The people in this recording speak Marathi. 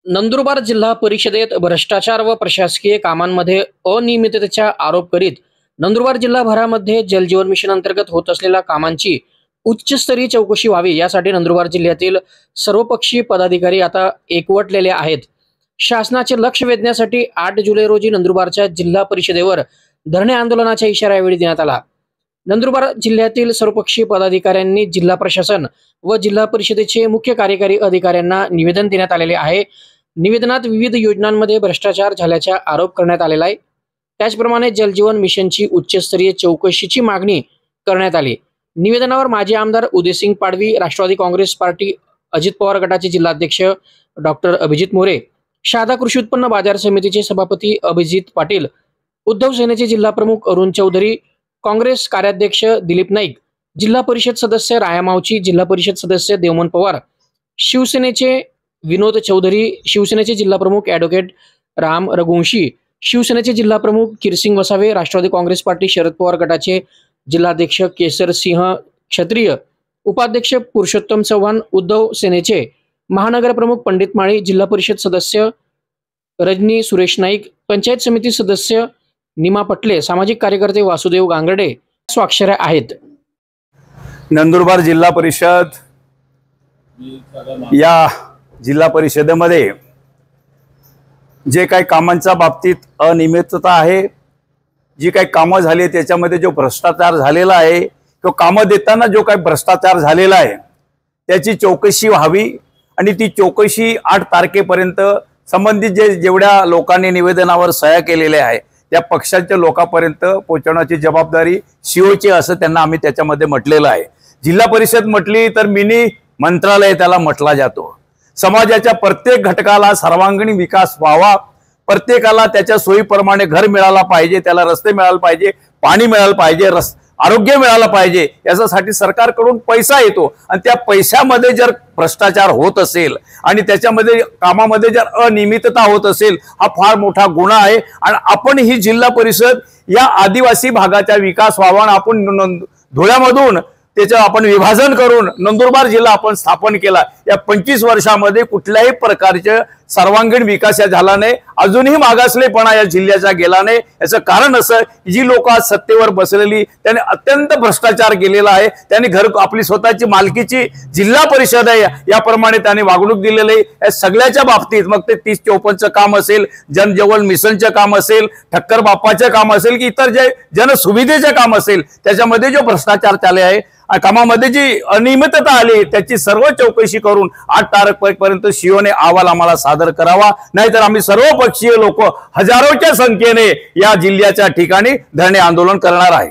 नंदुरबार जिल्हा परिषदेत भ्रष्टाचार व प्रशासकीय कामांमध्ये अनियमिततेचा आरोप करीत नंदुरबार जिल्हाभरामध्ये जलजीवन मिशन अंतर्गत होत असलेल्या कामांची उच्चस्तरीय चौकशी व्हावी यासाठी नंदुरबार जिल्ह्यातील सर्वपक्षीय पदाधिकारी आता एकवटलेले आहेत। शासनाचे लक्ष वेधण्यासाठी 8 जुलै रोजी नंदुरबारच्या जिल्हा परिषदेवर धरणे आंदोलनाचा इशारा यावेळी देण्यात आला। नंदुरबार जिल्ह्यातील सर्वपक्षीय पदाधिकाऱ्यांनी जिल्हा प्रशासन व जिल्हा परिषदेचे मुख्य कार्यकारी अधिकाऱ्यांना निवेदन देण्यात आलेले आहे। निवेदनात विविध योजनांमध्ये भ्रष्टाचार झाल्याचा आरोप करण्यात आलेला आहे। त्याचप्रमाणे जलजीवन मिशनची उच्चस्तरीय चौकशीची मागणी करण्यात आली। निवेदनावर माजी आमदार उदयसिंग पाडवी, राष्ट्रवादी काँग्रेस पार्टी अजित पवार गटाचे जिल्हाध्यक्ष डॉक्टर अभिजित मोरे, शहादा कृषी उत्पन्न बाजार समितीचे सभापती अभिजित पाटील, उद्धव सेनेचे जिल्हा प्रमुख अरुण चौधरी, काँग्रेस कार्याध्यक्ष दिलीप नाईक, जिल्हा परिषद सदस्य राया मावची, जिल्हा परिषद सदस्य देवमन पवार, शिवसेनेचे विनोद चौधरी, शिवसेनेचे जिल्हा प्रमुख ॲडव्होकेट राम रघुवंशी, शिवसेनेचे जिल्हा प्रमुख किरसिंग वसावे, राष्ट्रवादी काँग्रेस पार्टी शरद पवार गटाचे जिल्हाध्यक्ष केसर सिंह क्षत्रिय, उपाध्यक्ष पुरुषोत्तम चव्हाण, उद्धव सेनेचे महानगर प्रमुख पंडित माळी, जिल्हा परिषद सदस्य रजनी सुरेश नाईक, पंचायत समिती सदस्य निमा पटले, सामाजिक कार्यकर्ते वासुदेव गांगर्डे स्वाक्षऱ्या आहेत। नंदुरबार जिल्हा परिषद या जिल्हा परिषदेमध्ये जे काही कामांच्या बाबतीत अनियमितता आहे, जी काही कामं झाली त्याच्यामध्ये जो भ्रष्टाचार झालेला आहे किंवा कामं देताना जो काही भ्रष्टाचार झालेला आहे त्याची चौकशी व्हावी आणि ती चौकशी 8 तारखेपर्यंत संबंधित जेवढ्या लोकांनी निवेदनावर सह्या केलेल्या आहे त्या पक्षांच्या लोकांपर्यंत पोहोचवण्याची जबाबदारी सीओची असं त्यांना आम्ही त्याच्यामध्ये म्हटलेलं आहे। जिल्हा परिषद म्हटली तर मिनी मंत्रालय त्याला म्हटला जातो। समाजाच्या प्रत्येक घटकाला सर्वांगीण विकास व्हावा, प्रत्येकाला त्याच्या सोयीप्रमाणे घर मिळाला पाहिजे, त्याला रस्ते मिळाले पाहिजे, पाणी मिळालं पाहिजे, आरोग्य मिळालं पाहिजे, याच्यासाठी सरकारकडून पैसा येतो आणि त्या पैशामध्ये जर भ्रष्टाचार होत असेल आणि त्याच्यामध्ये कामामध्ये जर अनियमितता होत असेल हा फार मोठा गुन्हा आहे। आणि आपण ही जिल्हा परिषद या आदिवासी भागाचा विकास व्हावा, आपण धुळ्यामधून त्याचं आपण विभाजन करून नंदुरबार जिल्हा आपण स्थापन केला। या 25 वर्षामध्ये कुठल्याही प्रकारचे सर्वांगीण विकास झाला नाही, अजूनही मागासलेपणा या जिल्ह्याचा गेला नाही। याचं कारण असं जी लोक आज सत्तेवर बसलेली त्यांनी अत्यंत भ्रष्टाचार केलेला आहे। त्यांनी आपली स्वतःची मालकीची जिल्हा परिषद आहे याप्रमाणे त्यांनी वागणूक दिलेली आहे। या सगळ्याच्या बाबतीत मग ते 30-54चं काम असेल, जनजीवन मिशनचं काम असेल, ठक्कर बाप्पाचं काम असेल की इतर जे जनसुविधेचं काम असेल त्याच्यामध्ये जो भ्रष्टाचार चालले आहे, कामामध्ये जी अनियमितता आली त्याची सर्व चौकशी करून 8 तारखेपर्यंत सीओने अहवाल आम्हाला सादर करावा, नाहीतर आम्ही सर्व पक्षीय लोक हजारोच्या संख्येने या जिल्ह्याच्या ठिकाणी धरणे आंदोलन करणार आहे।